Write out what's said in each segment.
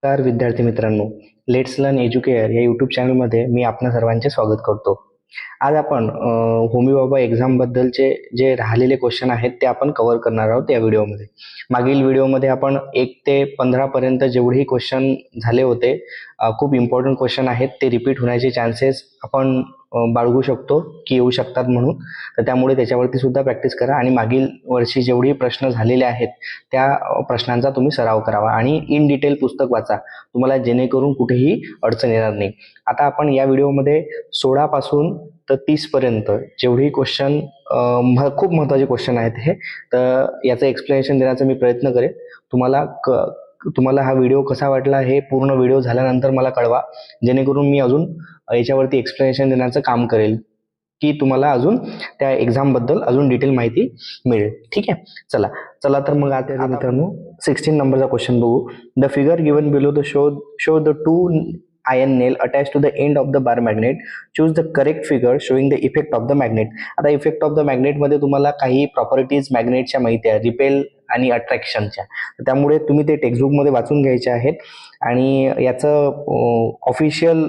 नमस्कार विद्यार्थी मित्रांनो, लेट्स लर्न एज्युकेअर या यूट्यूब चॅनलमध्ये मी आपणा सर्वांचे स्वागत करतो. आज आपण होमी बाबा एक्झामबद्दलचे जे राहिलेले क्वेश्चन आहेत ते आपण कव्हर करणार आहोत या व्हिडिओमध्ये. मागील व्हिडिओमध्ये आपण 1 ते 15 पर्यंत जेवढेही क्वेश्चन झाले होते, खूप इम्पॉर्टंट क्वेश्चन आहेत, ते रिपीट होण्याचे चान्सेस आपण बाळगू शकतो की येऊ शकतात म्हणून. तर त्यामुळे त्याच्यावरती सुद्धा प्रॅक्टिस करा आणि मागील वर्षी जेवढे प्रश्न झालेले आहेत त्या प्रश्नांचा तुम्ही सराव करावा आणि इन डिटेल पुस्तक वाचा, तुम्हाला जेणेकरून कुठेही अडचण येणार नाही. आता आपण या व्हिडिओमध्ये 16 पासून तर 30 पर्यंत जेवढेही क्वेश्चन खूप महत्त्वाचे क्वेश्चन आहेत हे, तर याचं एक्सप्लेनेशन देण्याचा मी प्रयत्न करेन. तुम्हाला हा व्हिडिओ कसा वाटला हे पूर्ण व्हिडिओ झाल्यानंतर मला कळवा, जेणेकरून मी अजून याच्यावरती एक्सप्लेनेशन देण्याचं काम करेल की तुम्हाला अजून त्या एक्झामबद्दल अजून डिटेल माहिती मिळेल. ठीक आहे, चला तर मग आता मित्रांनो 16 नंबरचा क्वेश्चन बघू. The figure given below the show the two iron nail attached to the end of the bar magnet. Choose the correct figure showing the effect of the magnet. आता इफेक्ट ऑफ द मॅग्नेट मध्ये तुम्हाला काही properties मॅग्नेटच्या माहिती आहे, repel आणि अट्रॅक्शनच्या, त्यामुळे तुम्ही ते टेक्स्टबुक मध्ये वाचून घ्यायचे आहेत. आणि याचं ऑफिशियल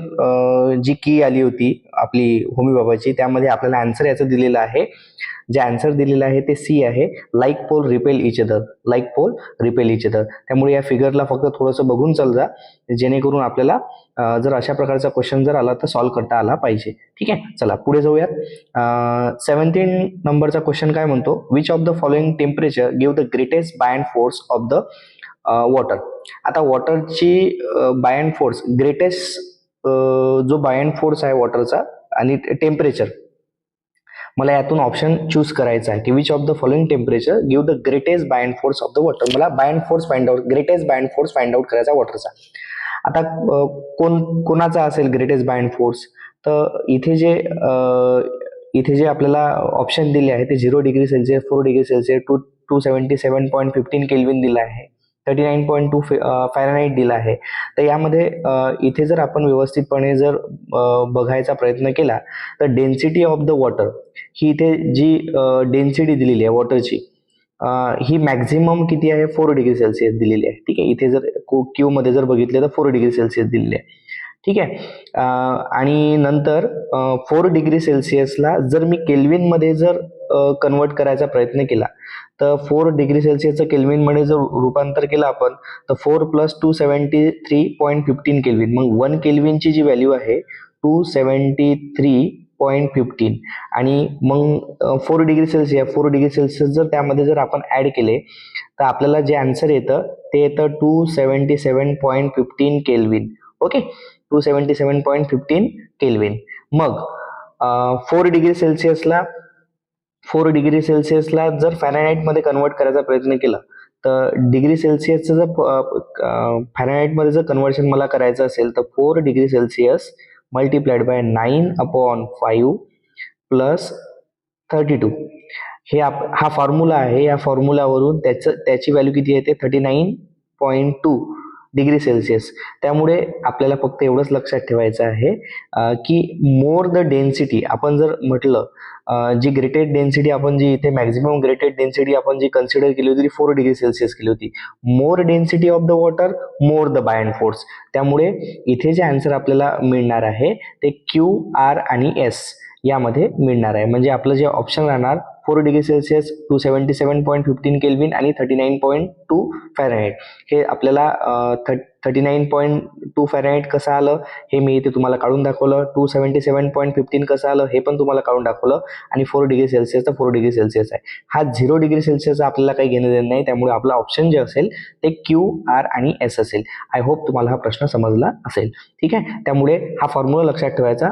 जी की आली होती आपली होमी बाबाची, त्यामध्ये आपल्याला आन्सर याचं दिलेलं आहे. जे आन्सर दिलेलं आहे ते सी आहे, like pole repel each other. Like pole repel each other. त्यामुळे या फिगरला फक्त थोडंसं बघून चल जा, जेणेकरून आपल्याला जर अशा प्रकारचा क्वेश्चन जर आला तर सॉल्व्ह करता आला पाहिजे. ठीक आहे, चला पुढे जाऊयात. 17 नंबरचा क्वेश्चन काय म्हणतो, which of the following temperature give the greatest binding force of the water. आता वॉटरची बायंड फोर्स, ग्रेटेस्ट जो बायंड फोर्स आहे वॉटरचा आणि टेम्परेचर, मला यातून ऑप्शन चूज करायचा आहे की which of the following temperature give the greatest binding force of the water. मला binding force find out, greatest binding force find out करायचा वॉटरचा. आता कोणाचा असेल ग्रेटेस्ट बायंड फोर्स, तर इथे जे आपल्याला ऑप्शन दिले आहे ते 0 degree Celsius, 4 degree Celsius, 277.15 kelvin दिला आहे, 39.2 फॅरनहाइट दिला आहे. तर यामध्ये इथे जर आपण व्यवस्थितपणे जर बघायचा प्रयत्न केला तर डेन्सिटी ऑफ द वॉटर, ही इथे जी डेन्सिटी दिलेली आहे वॉटरची, ही मॅक्झिमम किती आहे, 4 डिग्री सेल्सिअस दिलेली आहे. ठीक आहे, इथे जर क्यू मध्ये जर बघितले तर 4 डिग्री सेल्सिअस दिलेली आहे. ठीक आहे, आणि नंतर 4 डिग्री सेल्सिअसला जर मी केल्विन मध्ये जर कन्वर्ट करायचा प्रयत्न केला तर 4 डिग्री सेल्सिअसचं केल्विन मध्ये जर रूपांतर केलं आपण तर 4 + 273.15 केल्विन. मग 1 केल्विनची जी व्हॅल्यू आहे 273.15 आणि मग 4 डिग्री सेल्सिअस जर त्यामध्ये जर आपण ऍड केले तर आपल्याला जे आन्सर येतं ते येतं 277.15 केल्विन. Okay, 277.15 kelvin. मग 4 डिग्री सेल्सिअसला जर फॅरनहाइट मध्ये कन्वर्ट करायचा प्रयत्न केला तर डिग्री सेल्सिअसचं जर फॅरनहाइट मध्ये जर कन्व्हर्शन मला करायचं असेल तर 4 degree Celsius multiplied by 9/5 plus 32, हे हा फॉर्म्युला आहे. या फॉर्म्युलावरून त्याची व्हॅल्यू किती येते, 39.2 डिग्री सेल्सिअस. त्यामुळे आपल्याला फक्त एवढंच लक्षात ठेवायचं आहे की मोर द डेन्सिटी, आपण जर म्हटलं जी ग्रेटेड डेन्सिटी आपण जी इथे मॅक्झिमम ग्रेटेड डेन्सिटी आपण जी कन्सिडर केली होती ती 4 डिग्री सेल्सिअस केली होती. More density of the water, more the bind force. त्यामुळे इथे जे आन्सर आपल्याला मिळणार आहे ते क्यू, आर आणि एस यामध्ये मिळणार आहे. म्हणजे आपलं जे ऑप्शन राहणार 4 डिग्री सेल्सिअस, 277.15 केल्विन आणि 39.2 फॅरनहाइट. हे आपल्याला 39.2 फॅरनहाइट कसं आलं हे मी इथे तुम्हाला काढून दाखवलं, 277.15 कसं आलं हे पण तुम्हाला काढून दाखवलं, आणि 4 डिग्री सेल्सिअस तर 4 डिग्री सेल्सिअस आहे. हा 0 डिग्री सेल्सिअस आपल्याला काही घेणं देणं नाही, त्यामुळे आपला ऑप्शन जे असेल ते क्यू, आर आणि एस असेल. आय होप तुम्हाला हा प्रश्न समजला असेल. ठीक आहे, त्यामुळे हा फॉर्म्युला लक्षात ठेवायचा.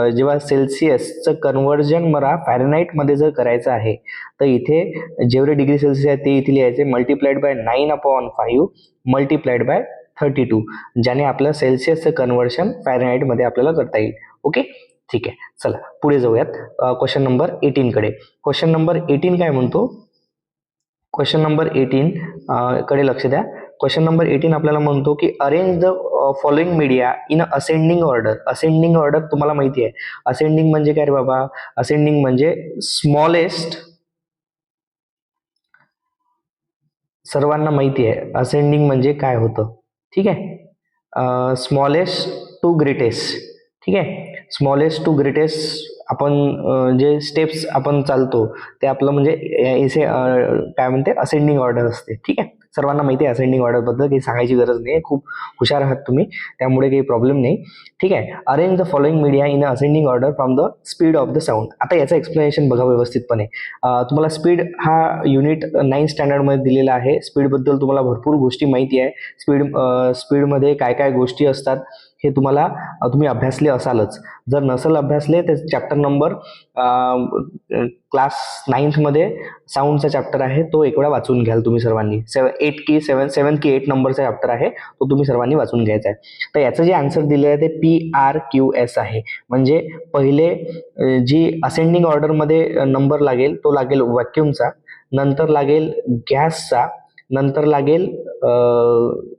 जेव्हा सेल्सिअसचं कन्व्हर्जन मला फॅरनहाइट मध्ये जर करायचं आहे तर इथे जेवढे डिग्री सेल्सिअस आहे ते इथे लिहायचे, मल्टिप्लाइड बाय 9/5 मल्टिप्लाइड बाय 32, ज्याने आपलं सेल्सिअसचं कन्व्हर्शन फॅरनहाइट मध्ये आपल्याला करता येईल. ओके, ठीक आहे, चला पुढे जाऊयात क्वेश्चन नंबर 18 कडे. क्वेश्चन नंबर 18 काय म्हणतो, क्वेश्चन नंबर 18 कडे लक्ष द्या. क्वेश्चन नंबर 18 आपल्याला म्हणतो की arrange the following media in ascending order. Ascending order तुम्हाला माहिती आहे, असेंडिंग म्हणजे काय रे बाबा, असेंडिंग म्हणजे स्मॉलेस्ट, सर्वांना माहिती आहे असेंडिंग म्हणजे काय होतं. ठीक आहे. स्मॉलेस्ट टू ग्रेटेस्ट, ठीक आहे. स्मॉलेस्ट टू ग्रेटेस्ट आपण जे स्टेप्स आपण चालतो ते आपलं म्हणजे इसे काय म्हणते असेंडिंग ऑर्डर असते, ठीक आहे. सर्वांना माहिती आहे असेंडिंग ऑर्डर बद्दल, काही सांगायची गरज नाही, खूप हुशार आहात तुम्ही, त्यामुळे काही प्रॉब्लेम नाही, ठीक आहे. Arrange the following media in ascending order from the speed of the sound. आता याचं एक्सप्लेनेशन बघा व्यवस्थितपणे. तुम्हाला स्पीड हा युनिट 9 स्टँडर्डमध्ये दिलेला आहे. स्पीडबद्दल तुम्हाला भरपूर गोष्टी माहिती आहे. स्पीडमध्ये काय काय गोष्टी असतात हे तुम्हाला तुम्ही अभ्यासले असालच. जर नसेल अभ्यासले तर चॅप्टर नंबर क्लास 9th मध्ये साऊंडचा चॅप्टर आहे, तो एक वेळा वाचून घ्याल तुम्ही सर्वांनी. 7 की 8 नंबरचा चॅप्टर आहे, तो तुम्ही सर्वांनी वाचून घ्यायचा आहे. तर याचं जे आन्सर दिलेलं आहे ते PRQS आहे. म्हणजे पहिले जी असेंडिंग ऑर्डरमध्ये नंबर लागेल तो लागेल व्हॅक्यूमचा, नंतर लागेल गॅसचा, नंतर लागेल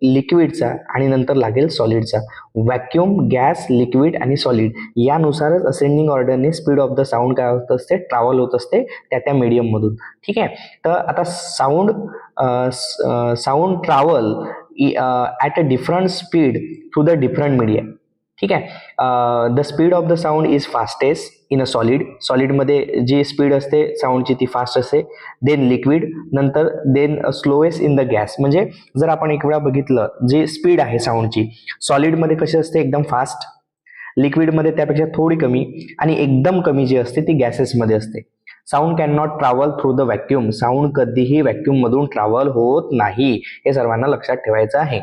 लिक्विडचा आणि नंतर लागेल सॉलिडचा. व्हॅक्यूम, गॅस, लिक्विड आणि सॉलिड यानुसारच असेंडिंग ऑर्डरने स्पीड ऑफ द साऊंड काय होत असते, ट्रॅव्हल होत असते त्या मीडियम मधून, ठीक आहे. तर आता sound travel at a different speed through the different media, ठीक आहे. The speed of the sound is fastest in a सॉलिडमध्ये जी स्पीड असते साऊंडची ती फास्ट असते. देन लिक्विड, नंतर then slowest in the gas. म्हणजे जर आपण एक वेळा बघितलं जी स्पीड आहे साऊंडची सॉलिडमध्ये कशी असते एकदम फास्ट, लिक्विडमध्ये त्यापेक्षा थोडी कमी आणि एकदम कमी जी असते ती गॅसेसमध्ये असते. Sound can not travel through the vacuum. Sound कधीही व्हॅक्यूम मधून ट्रॅव्हल होत नाही, हे सर्वांना लक्षात ठेवायचं आहे.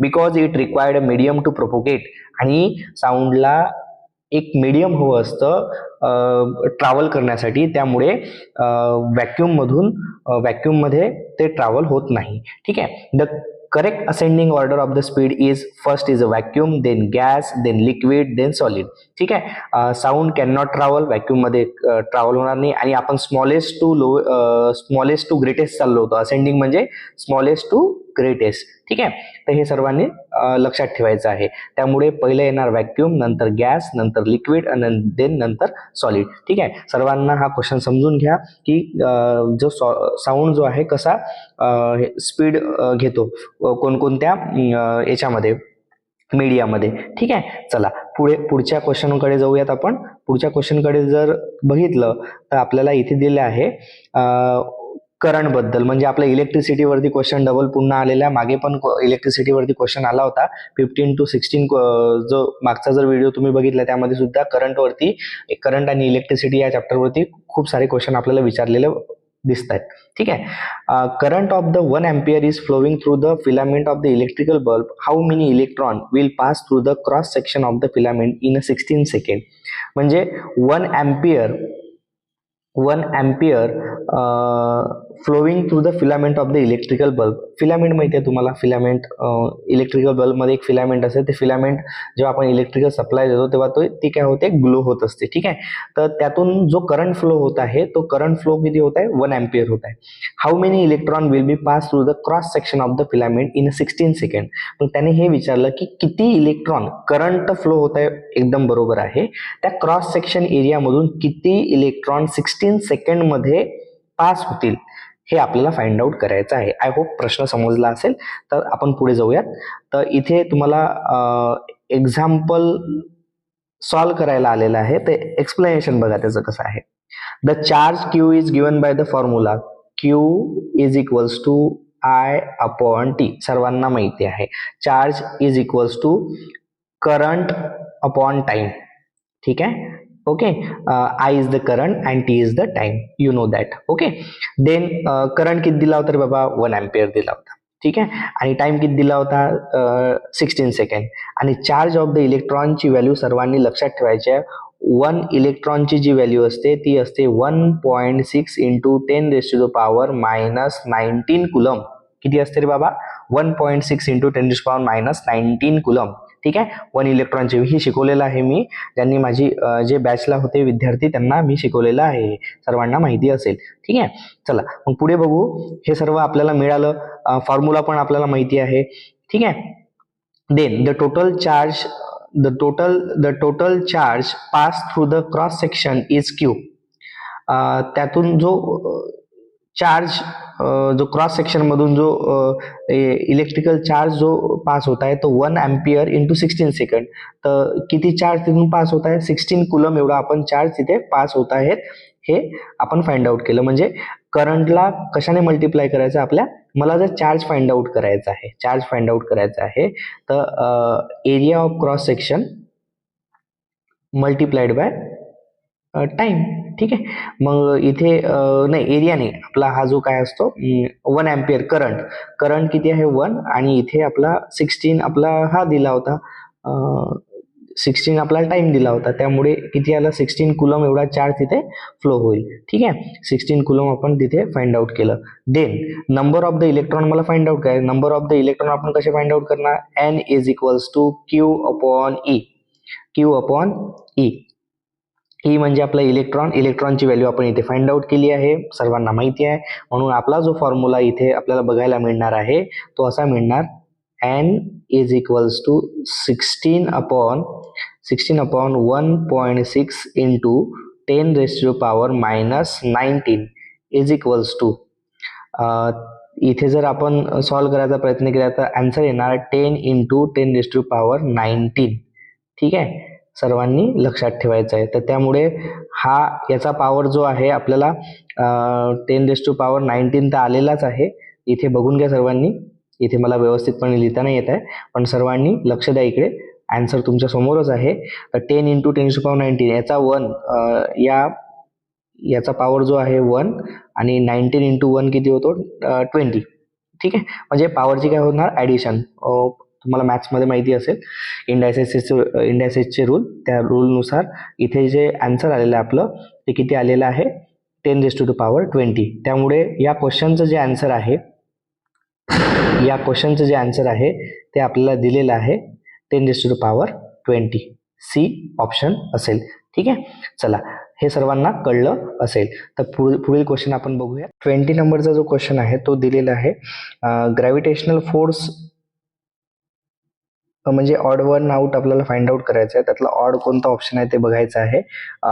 Because it required a medium to propagate. आणि साऊंडला एक मीडियम हवं असतं ट्रॅव्हल करण्यासाठी, त्यामुळे व्हॅक्यूममध्ये ते ट्रॅव्हल होत नाही, ठीक आहे. The correct ascending order of the speed is first is a vacuum, then gas, then liquid, then solid, ठीक आहे. साऊंड कॅन नॉट ट्रॅव्हल, व्हॅक्यूममध्ये ट्रॅव्हल होणार नाही. आणि आपण स्मॉलेस्ट टू ग्रेटेस्ट चाललो होतो. असेंडिंग म्हणजे स्मॉलेस्ट टू ग्रेटेस्ट, ठीक आहे. तर हे सर्वांनी लक्षात ठेवायचं आहे. त्यामुळे पहिले येणार व्हॅक्यूम, नंतर गॅस, नंतर लिक्विड आणि देन नंतर सॉलिड, ठीक आहे. सर्वांना हा क्वेश्चन समजून घ्या की जो साऊंड जो आहे कसा स्पीड घेतो कोणकोणत्या याच्यामध्ये मीडियामध्ये, ठीक आहे. चला पुढच्या क्वेश्चनकडे जाऊयात आपण. पुढच्या क्वेश्चनकडे जर बघितलं तर आपल्याला इथे दिले आहे करंट बद्दल. म्हणजे आपल्या इलेक्ट्रिसिटी वरती क्वेश्चन डबल पुन्हा आलेला आहे. मागे पण इलेक्ट्रिसिटी वरती क्वेश्चन आला होता 15 to 16. जो मागचा जर व्हिडिओ तुम्ही बघितला त्यामध्ये सुद्धा करंट आणि इलेक्ट्रिसिटी या चॅप्टर वरती खूप सारे क्वेश्चन आपल्याला विचारलेले दिसत आहेत, ठीक आहे. Current of the 1 ampere is flowing through the filament of the electrical bulb. How many electron will pass through the cross section of the filament in 16 second. म्हणजे 1 ampere flowing through the filament of the electrical bulb. Filament माहिती आहे तुम्हाला, filament electrical बल्बमध्ये एक filament असते. ते filament जेव्हा आपण electrical supply देतो तेव्हा ती काय होते, ग्लो होत असते, ठीक आहे. तर त्यातून जो करंट फ्लो होत आहे तो करंट फ्लो किती होत आहे, 1 ampere होत आहे. How many electron will be pass through the cross section of the filament in 16 second. पण त्याने हे विचारलं की किती इलेक्ट्रॉन करंट फ्लो होत आहे, एकदम बरोबर आहे. त्या क्रॉस सेक्शन एरियामधून किती इलेक्ट्रॉन 16 सेकंड मध्ये पास होतील हे आपल्याला फाइंड आउट करायचं आहे. आय होप प्रश्न समजला असेल. तर आपण पुढे जाऊयात. तर इथे तुम्हाला एक्झाम्पल सॉल्व्ह करायला आलेलं आहे. ते एक्सप्लेनेशन बघा त्याचं कसं आहे. The charge Q is given by the formula Q is equals to I upon T. सर्वांना माहिती आहे charge is equals to current upon time, ठीक आहे. Okay, I is the current and T is the time, you know that. Okay, then current किती दिला होता रे बाबा, 1 ampere दिला होता, ठीक आहे. आणि टाइम किती दिला होता, 16 सेकंड. आणि चार्ज ऑफ द इलेक्ट्रॉनची व्हॅल्यू सर्वांनी लक्षात ठेवायची आहे. 1 इलेक्ट्रॉनची जी व्हॅल्यू असते ती असते 1.6 इंटू 10⁻⁻19 कुलम. किती असते रे बाबा, 1.6 इंटू 10⁻⁻19 कुलम, ठीक आहे. 1 इलेक्ट्रॉनचे ही शिकवलेलं आहे मी. ज्यांनी माझी जे बॅचला होते विद्यार्थी त्यांना मी शिकवलेलं आहे, सर्वांना माहिती असेल, ठीक आहे. चला मग पुढे बघू. हे सर्व आपल्याला मिळालं, फॉर्म्युला पण आपल्याला माहिती आहे, ठीक आहे. Then the total charge pass through the cross section is Q. त्यातून जो चार्ज जो क्रॉस सेक्शन मधून जो इलेक्ट्रिकल चार्ज जो पास होता है तो 1 एम्पियर इंटू 16 सेकंड, तर किती चार्ज तिथून पास होत आहे 16 कुलम एवढा आपण चार्ज तिथे पास होत आहेत हे आपण फाइंड आउट केलं. म्हणजे करंटला कशाने मल्टिप्लाय करायचं आपल्या, मला जर चार्ज फाइंड आउट करायचा आहे तर area of cross section multiplied by time. ठीक आहे. मग इथे नाही एरिया नाही, आपला हा जो काय असतो 1 एम्पियर करंट किती आहे 1, आणि इथे आपला 16 आपला हा दिला होता 16 आपला टाइम दिला होता, त्यामुळे किती आला 16 कुलम एवढा चार्ज तिथे फ्लो होईल. ठीक आहे. 16 कुलम आपण तिथे फाइंड आउट केलं. Then number of the electron मला फाइंड आउट काय, नंबर ऑफ द इलेक्ट्रॉन आपण कसे फाइंड आउट करणार, n is equals to Q upon E. E म्हणजे आपला इलेक्ट्रॉनची व्हॅल्यू आपण इथे फाइंड आउट केली आहे, सर्वांना माहिती आहे. म्हणून आपला जो फॉर्म्युला इथे आपल्याला बघायला मिळणार आहे तो असा मिळणार, n is equals to 16 upon 1.6 into 10 raise to power minus 19 is equals to, इथे जर आपण सॉल्व्ह करायचा प्रयत्न केला तर आन्सर येणार 10 इंटू 10 रेज टू पॉवर 19. ठीक आहे, सर्वांनी लक्षात ठेवायचं आहे. तर त्यामुळे हा याचा पॉवर जो आहे आपल्याला 10 रेज टू पॉवर 19 तर आलेलाच आहे. इथे बघून घ्या सर्वांनी, इथे मला व्यवस्थितपणे लिहिता नाही येत आहे, पण सर्वांनी लक्ष द्या, इकडे आन्सर तुमच्या समोरच आहे. तर 10 इंटू 10 रेज टू पॉवर 19 याचा 1 याचा पॉवर जो आहे 1, आणि 19 इंटू 1 किती होतो 20. ठीक आहे. म्हणजे पॉवरची काय होणार ॲडिशन, तुम्हाला मॅथ्समध्ये माहिती असेल इंडायसेसचे रूल, त्या रूलनुसार इथे जे आन्सर आलेलं आहे आपलं ते किती आलेलं आहे 10 रेज टू पॉवर 20. त्यामुळे या क्वेश्चनचं जे आन्सर आहे ते आपल्याला दिलेलं आहे 10 raise to power 20. C option असेल. ठीक आहे. चला, हे सर्वांना कळलं असेल. तर पुढील क्वेश्चन आपण बघूया. 20 नंबरचा जो क्वेश्चन आहे तो दिलेला आहे, ग्रॅव्हिटेशनल फोर्स म्हणजे ऑड वन आउट आपल्याला फाइंड आउट करायचं आहे, त्यातला ऑड कोणता ऑप्शन आहे ते बघायचं आहे.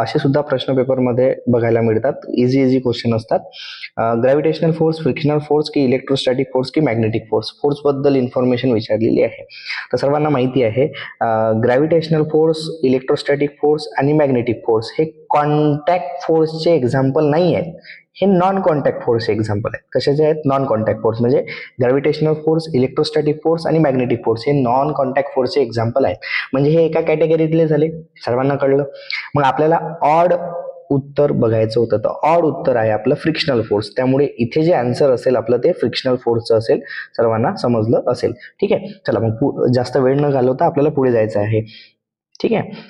असे सुद्धा प्रश्न पेपरमध्ये बघायला मिळतात, इझी क्वेश्चन असतात. ग्रॅव्हिटेशनल फोर्स, फ्रिक्शनल फोर्स की इलेक्ट्रोस्टॅटिक फोर्स की मॅग्नेटिक फोर्स बद्दल इन्फॉर्मेशन विचारलेली आहे. तर सर्वांना माहिती आहे ग्रॅव्हिटेशनल फोर्स, इलेक्ट्रोस्टॅटिक फोर्स आणि मॅग्नेटिक फोर्स हे कॉन्टॅक्ट फोर्सचे एक्झाम्पल नाही आहेत, हे नॉन कॉन्टॅक्ट फोर्सचे एक्झाम्पल आहेत. कशाचे आहेत, नॉन कॉन्टॅक्ट फोर्स. म्हणजे ग्रॅव्हिटेशनल फोर्स, इलेक्ट्रोस्टॅटिक फोर्स आणि मॅग्नेटिक फोर्स हे नॉन कॉन्टॅक्ट फोर्सचे एक्झाम्पल आहेत. म्हणजे हे एका कॅटेगरीतले झाले, सर्वांना कळलं. मग आपल्याला ऑड उत्तर बघायचं होतं, तर ऑड उत्तर आहे आपलं फ्रिक्शनल फोर्स. त्यामुळे इथे जे आन्सर असेल आपलं ते फ्रिक्शनल फोर्सचं असेल, सर्वांना समजलं असेल. ठीक आहे. चला, मग जास्त वेळ न घालवता आपल्याला पुढे जायचं आहे. ठीक आहे.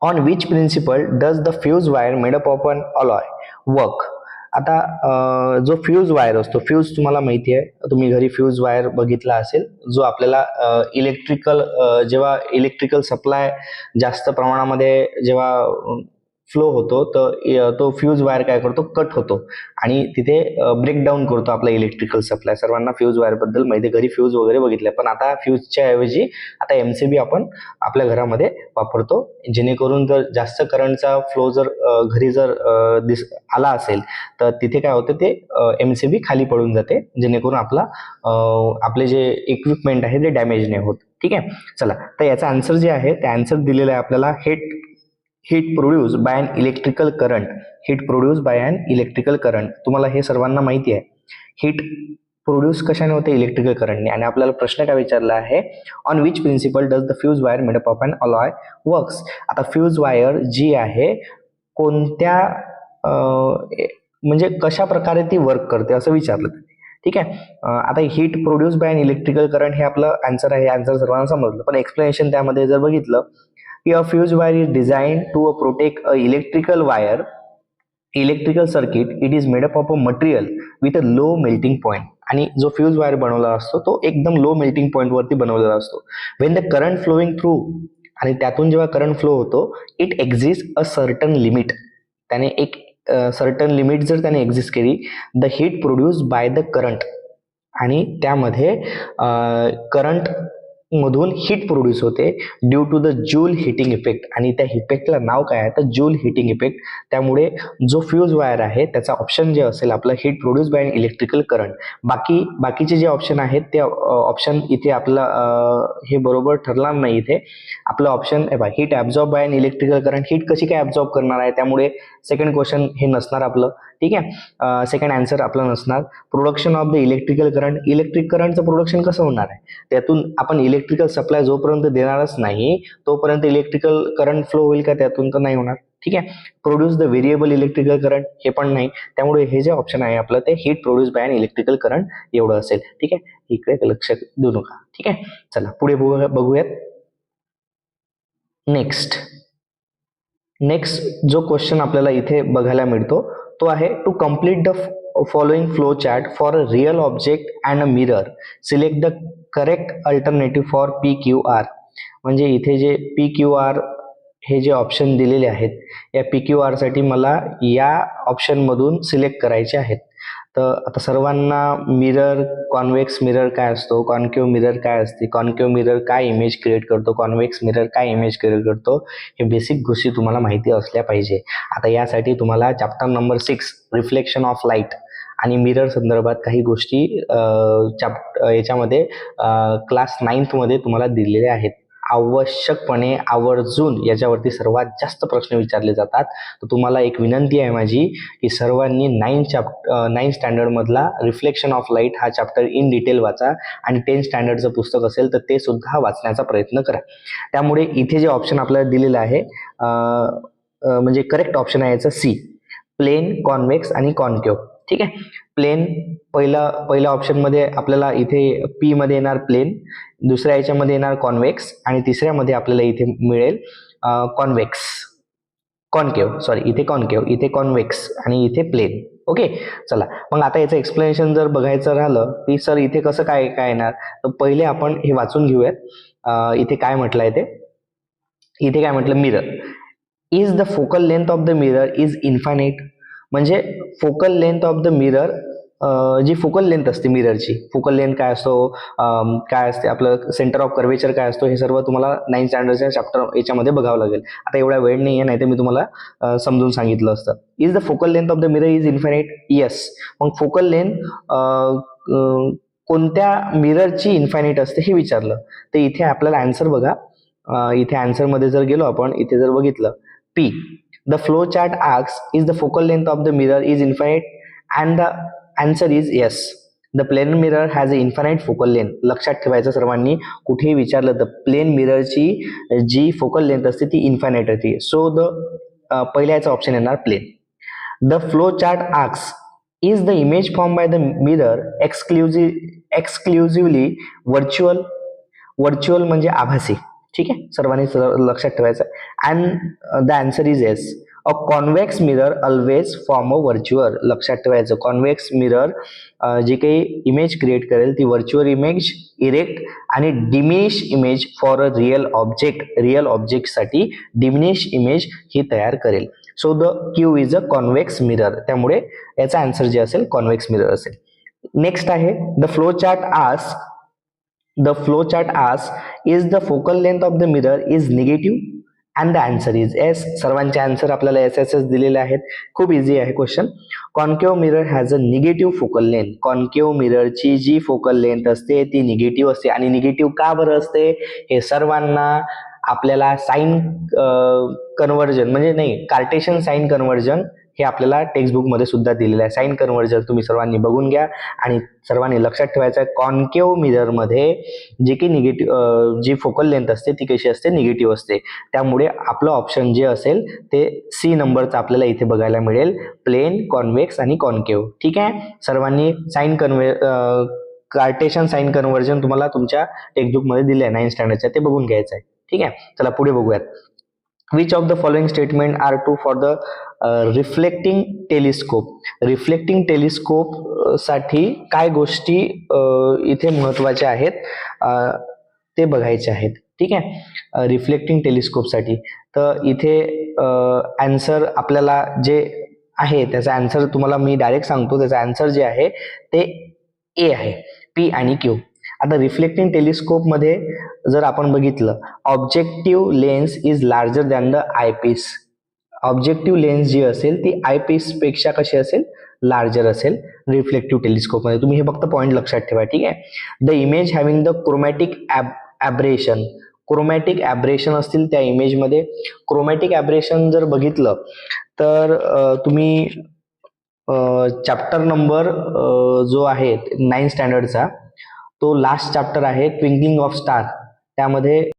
On which principle does the fuse wire made up of an alloy work. आता जो फ्यूज वायर असतो, फ्यूज तुम्हाला माहिती आहे, तुम्ही घरी फ्यूज वायर बघितला असेल, जो आपल्याला जेव्हा इलेक्ट्रिकल सप्लाय जास्त प्रमाणामध्ये जेव्हा फ्लो होतो तर तो फ्यूज वायर काय करतो, कट होतो आणि तिथे ब्रेकडाऊन करतो आपला इलेक्ट्रिकल सप्लाय. सर्वांना फ्यूज वायर बद्दल माहिती आहे, घरी फ्यूज वगैरे बघितले. पण आता फ्यूजच्या ऐवजी आता MCB आपण आपल्या घरामध्ये वापरतो, जेणेकरून जर जास्त करंटचा फ्लो जर घरी जर आला असेल तर तिथे काय होतं, ते MCB खाली पडून जाते, जेणेकरून आपले जे इक्विपमेंट आहे ते डॅमेज नाही होत. ठीक आहे. चला, तर याचा आन्सर जे आहे ते आन्सर दिलेला आहे आपल्याला, heat produce by an electrical current. तुम्हाला हे सर्वांना माहिती आहे, हीट प्रोड्यूस कशाने होते, इलेक्ट्रिकल करंटने. आणि आपल्याला प्रश्न काय विचारला आहे, on which principle does the fuse wire made up of an alloy works. आता फ्यूज वायर जी आहे कोणत्या म्हणजे कशा प्रकारे ती वर्क करते असं विचारलं. ठीक आहे. आता heat produce by an electrical current हे आपलं आन्सर आहे, आन्सर सर्वांना समजलं. पण एक्सप्लेनेशन त्यामध्ये जर बघितलं की a fuse wire is designed to protect a electrical circuit. It is made up of a material with a low melting point. आणि जो फ्यूज वायर बनवला असतो तो एकदम लो मेल्टिंग पॉइंट वरती बनवलेला असतो. When the current flowing through, आणि त्यातून जेव्हा करंट फ्लो होतो, it exist a certain limit. त्याने एक सर्टन लिमिट जर त्याने एक्झिस्ट केली, the heat produce by the current, आणि त्यामध्ये करंट मधून हीट प्रोड्यूस होते due to the joule heating effect, आणि त्या इफेक्टला नाव काय आहे तर जूल हिटिंग इफेक्ट. त्यामुळे जो फ्यूज वायर आहे त्याचा ऑप्शन जे असेल आपलं heat produce by electrical current. बाकीचे जे ऑप्शन आहेत ते ऑप्शन इथे आपला हे बरोबर ठरणार नाही. इथे आपलं option heat absorb bye an electrical current, heat कशी काय ऍब्झॉर्ब करणार आहे, त्यामुळे सेकंड क्वेश्चन हे नसणार आपलं. ठीक आहे, सेकंड आन्सर आपलं नसणार. Production of the electrical current, electric करंटचं प्रोडक्शन कसं होणार आहे, त्यातून आपण इलेक्ट्रिकल सप्लाय जोपर्यंत देणारच नाही तोपर्यंत इलेक्ट्रिकल करंट फ्लो होईल का, त्यातून तर नाही होणार. ठीक आहे, produce the variable electrical current, हे पण नाही. त्यामुळे हे जे ऑप्शन आहे आपलं ते heat produce by an electrical current एवढं असेल. ठीक आहे, इकडे लक्ष देऊ नका. ठीक आहे, चला पुढे बघूयात. नेक्स्ट जो क्वेश्चन आपल्याला इथे बघायला मिळतो तो आहे to complete the following flow chart for a real object and a mirror, select the correct alternative for PQR. म्हणजे इथे जे PQR हे जे ऑप्शन दिलेले आहेत या PQR साठी मला या ऑप्शन मधून सिलेक्ट करायचे आहेत. तर आता सर्वांना मिरर, कॉन्व्हेक्स मिरर काय असतो, कॉन्केव्ह मिरर काय असते, कॉन्केव्ह मिरर काय इमेज क्रिएट करतो, कॉन्व्हेक्स मिरर काय इमेज क्रिएट करतो, हे बेसिक गोष्टी तुम्हाला माहिती असल्या पाहिजे. आता यासाठी तुम्हाला chapter number 6 reflection of light आणि मिरर संदर्भात काही गोष्टी याच्यामध्ये क्लास 9th मध्ये तुम्हाला दिलेल्या आहेत. आवश्यकपणे आवर्जून याच्यावरती सर्वात जास्त प्रश्न विचारले जातात. तर तुम्हाला एक विनंती आहे माझी की सर्वांनी 9th स्टँडर्ड मधला रिफ्लेक्शन ऑफ लाईट हा चॅप्टर इन डिटेल वाचा आणि 10th स्टँडर्डचं पुस्तक असेल तर ते सुद्धा वाचण्याचा प्रयत्न करा. त्यामुळे इथे जे ऑप्शन आपल्याला दिलेलं आहे म्हणजे करेक्ट ऑप्शन आहे याचं C, प्लेन, कॉन्व्हेक्स आणि कॉन्केव्ह. ठीक आहे, प्लेन पहिल्या ऑप्शन मध्ये आपल्याला इथे P मध्ये येणार प्लेन, दुसऱ्या याच्यामध्ये येणार कॉन्व्हेक्स आणि तिसऱ्यामध्ये आपल्याला इथे मिळेल इथे कॉन्व्हेक्स आणि इथे प्लेन. ओके, चला मग आता याचं एक्सप्लेनेशन जर बघायचं राहिलं की सर इथे कसं काय येणार, तर पहिले आपण हे वाचून घेऊयात. इथे काय म्हटलंय इथे काय म्हटलं, mirror is the focal length of the mirror is infinite. म्हणजे focal length of the mirror, जी फोकल लेंथ असते मिररची, फोकल लेंथ काय असतो, काय असते आपलं सेंटर ऑफ कर्वेचर काय असतो, हे सर्व तुम्हाला 9th स्टँडर्डच्या चॅप्टर याच्यामध्ये बघावं लागेल. आता एवढा वेळ नाही आहे, नाही तर मी तुम्हाला समजून सांगितलं असतं. Is the focal length of the mirror is infinite, yes. मग फोकल लेंथ कोणत्या मिररची इन्फायनाइट असते हे विचारलं, तर इथे आपल्याला आन्सर बघा. इथे आन्सर मध्ये जर गेलो आपण, इथे जर बघितलं P, the flow chart asks is the focal length of the mirror is infinite and the answer is yes. The plane mirror has an infinite focal length. लक्षात ठेवायचं सर्वांनी, कुठेही विचारलं तर प्लेन मिररची जी फोकल लेंथ असते ती इन्फायनाइट असते. सो द पहिल्याचा ऑप्शन येणार plane. The flow chart asks is the image formed by the mirror exclusively virtual म्हणजे आभासी. ठीक आहे, सर्वांनी लक्षात ठेवायचं. And the answer is yes. A convex mirror always form a virtual. लक्षात ठेवायचं, कॉन्व्हेक्स मिरर जी काही इमेज क्रिएट करेल ती व्हर्च्युअल इमेज, इरेक्ट आणि diminish image for a real ऑब्जेक्टसाठी डिमिनिश इमेज ही तयार करेल. So the Q is a convex mirror. त्यामुळे याचा आन्सर जे असेल कॉन्व्हेक्स मिरर असेल. नेक्स्ट आहे the flow chart asks is the focal length of the mirror is negative and the answer is yes. सर्वांचे आन्सर आपल्याला एस दिलेले आहेत. खूप इझी आहे question. Concave mirror has a negative focal length. Concave मिररची जी focal length असते ती निगेटिव्ह असते. आणि निगेटिव्ह का बरं असते हे सर्वांना आपल्याला साइन कन्व्हर्जन म्हणजे नाही, कार्टेशियन साइन कन्व्हर्जन हे आपल्याला टेक्स्टबुक मध्ये सुद्धा दिलेलं आहे. साइन कन्व्हर्जन तुम्ही सर्वांनी बघून घ्या आणि सर्वांनी लक्षात ठेवायचं आहे, कॉन्केव्ह मिरर मध्ये जे की निगेटिव्ह जी फोकल लेंथ असते ती कशी असते, निगेटिव्ह असते. त्यामुळे आपलं ऑप्शन जे असेल ते C नंबरचं आपल्याला इथे बघायला मिळेल, प्लेन, कॉन्व्हेक्स आणि कॉन्केव्ह. ठीक आहे, सर्वांनी कार्टेशियन साइन कन्व्हर्जन तुम्हाला तुमच्या टेक्स्टबुक मध्ये दिले आहे 9th स्टँडर्डच्या, ते बघून घ्यायचं आहे. ठीक आहे, चला पुढे बघूयात. Which of the following statement are true for the reflecting telescope? Reflecting telescope साठी काय गोष्टी इथे महत्वाच्या आहेत ते बघायचे आहेत. ठीक आहे, रिफ्लेक्टिंग टेलिस्कोप साठी तर इथे आन्सर आपल्याला जे आहे त्याचा आन्सर तुम्हाला मी डायरेक्ट सांगतो. त्याचा आन्सर जे आहे ते A आहे, P आणि Q. आता रिफ्लेक्टिंग टेलिस्कोप मध्ये जर आपण बघितलं, objective lens is larger than the eyepiece. Objective lens जी असेल ती आयपीस पेक्षा कशी असेल, लार्जर असेल रिफ्लेक्टिव्ह टेलिस्कोप मध्ये. तुम्ही हे फक्त पॉईंट लक्षात ठेवा, ठीक आहे. The image having the chromatic aberration, chromatic aberration असतील त्या इमेजमध्ये. क्रोमॅटिक ॲब्रेशन जर बघितलं तर तुम्ही चॅप्टर नंबर जो आहे 9 स्टँडर्डचा, तो लास्ट चॅप्टर आहे ट्विंकलिंग ऑफ स्टार, त्यामध्ये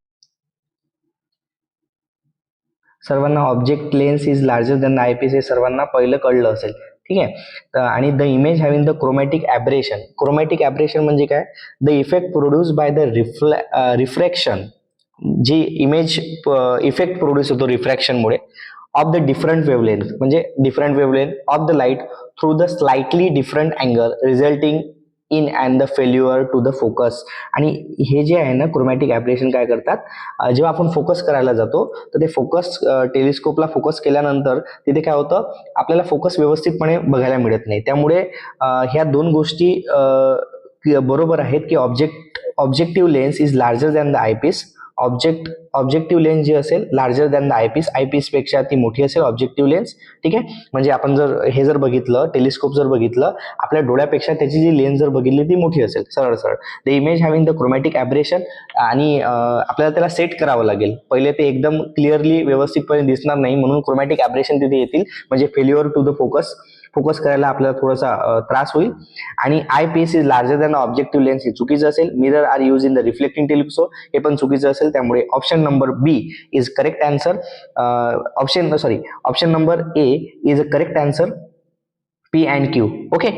सर्वांना object lens is larger than eyepiece हे सर्वांना पहिलं कळलं असेल, ठीक आहे. आणि the image having the chromatic aberration, chromatic aberration म्हणजे काय, the effect produce by the refraction, जी इमेज इफेक्ट प्रोड्यूस होतो रिफ्रॅक्शनमुळे ऑफ द डिफरंट वेवलेंथ, म्हणजे different wavelength of the light through the slightly different angle resulting in and the failure to the focus. आणि हे जे आहे ना chromatic ॲब्रेशन काय करतात, जेव्हा आपण फोकस करायला जातो तर ते फोकस टेलिस्कोपला फोकस केल्यानंतर तिथे काय होतं, आपल्याला फोकस व्यवस्थितपणे बघायला मिळत नाही. त्यामुळे ह्या दोन गोष्टी बरोबर आहेत की objective lens is larger than the eyepiece. Objective lens जी असेल larger than the eyepiece, eyepiece पेक्षा ती मोठी असेल ऑब्जेक्टिव्ह लेन्स, ठीक आहे. म्हणजे आपण जर हे जर बघितलं, टेलिस्कोप जर बघितलं, आपल्या डोळ्यापेक्षा त्याची जी लेन्स जर बघितली ती मोठी असेल, सरळ सरळ. The image having the chromatic aberration, आणि आपल्याला त्याला सेट करावं लागेल. पहिले ते एकदम क्लिअरली व्यवस्थितपणे दिसणार नाही, म्हणून क्रोमॅटिक ॲब्रेशन तिथे येतील, म्हणजे फेल्युअर टू द फोकस करायला आपल्याला थोडासा त्रास होईल. आणि eye piece is larger than objective lens हे चुकीचं असेल. Mirror are use in the reflecting telescope हे पण चुकीचं असेल. त्यामुळे option number B is correct answer. Option number A is a correct answer. P and Q. Okay.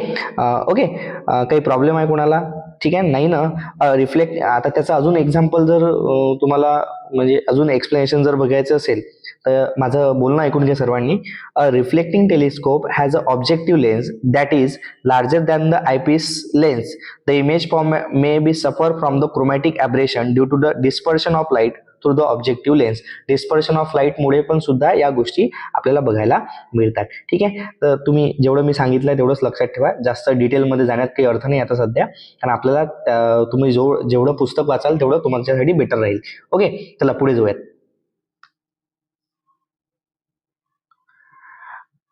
काही problem आहे कोणाला? ठीक आहे, नाही ना. रिफ्लेक्ट, आता त्याचं अजून एक्झाम्पल जर तुम्हाला म्हणजे अजून एक्सप्लेनेशन जर बघायचं असेल तर माझं बोलणं ऐकून घ्या सर्वांनी. A reflecting telescope has a objective lens that is larger than the eyepiece lens. The image form may be suffer from the chromatic aberration due to the dispersion of light through the objective lens. Dispersion of लाईटमुळे पण सुद्धा या गोष्टी आपल्याला बघायला मिळतात, ठीक आहे. तर तुम्ही जेवढं मी सांगितलं तेवढंच लक्षात ठेवा. जास्त डिटेलमध्ये जाण्यात काही अर्थ नाही आता सध्या, कारण आपल्याला तुम्ही जेवढं पुस्तक वाचाल तेवढं तुमच्यासाठी बेटर राहील. ओके, चला पुढे जाऊयात.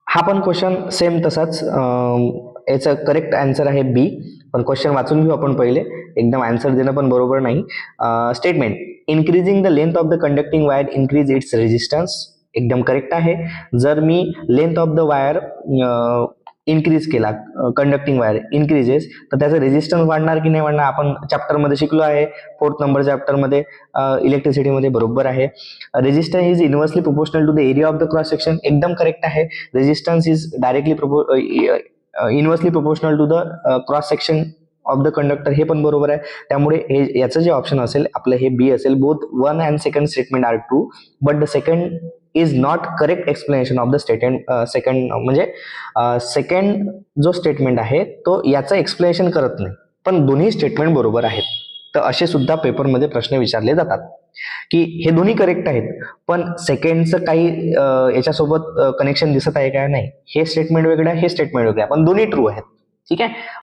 हा पण क्वेश्चन सेम तसाच. याचं करेक्ट आन्सर आहे बी. पण क्वेश्चन वाचून घेऊ आपण पहिले, एकदम आन्सर देणं पण बरोबर नाही. Statement, increasing the length of the conducting wire increase its resistance, एकदम करेक्ट आहे. जर मी length of the wire increase केला, कंडक्टिंग वायर इन्क्रीजेस, तर त्याचं रेजिस्टन्स वाढणार की नाही वाढणार? आपण चॅप्टरमध्ये शिकलो आहे, 4th नंबर चॅप्टरमध्ये इलेक्ट्रिसिटीमध्ये, बरोबर आहे. Resistance is inversely proportional to the area of the cross section, एकदम करेक्ट आहे. Resistance is directly inversely proportional to the cross section of the conductor, हे पण बरोबर आहे. त्यामुळे हे याचं जे ऑप्शन असेल आपलं हे बी असेल. Both 1 and 2 statement are true, but the second is not correct explanation of the second. म्हणजे सेकंड जो स्टेटमेंट आहे तो याचं एक्सप्लेनेशन करत नाही, पण दोन्ही स्टेटमेंट बरोबर आहेत. तर असे सुद्धा पेपरमध्ये प्रश्न विचारले जातात की हे दोन्ही करेक्ट आहेत, पण सेकंडचं काही याच्यासोबत कनेक्शन दिसत आहे का? नाही, हे स्टेटमेंट वेगळं आहे, हे स्टेटमेंट वेगळं आहे, पण दोन्ही ट्रू आहेत, ठीक आहे.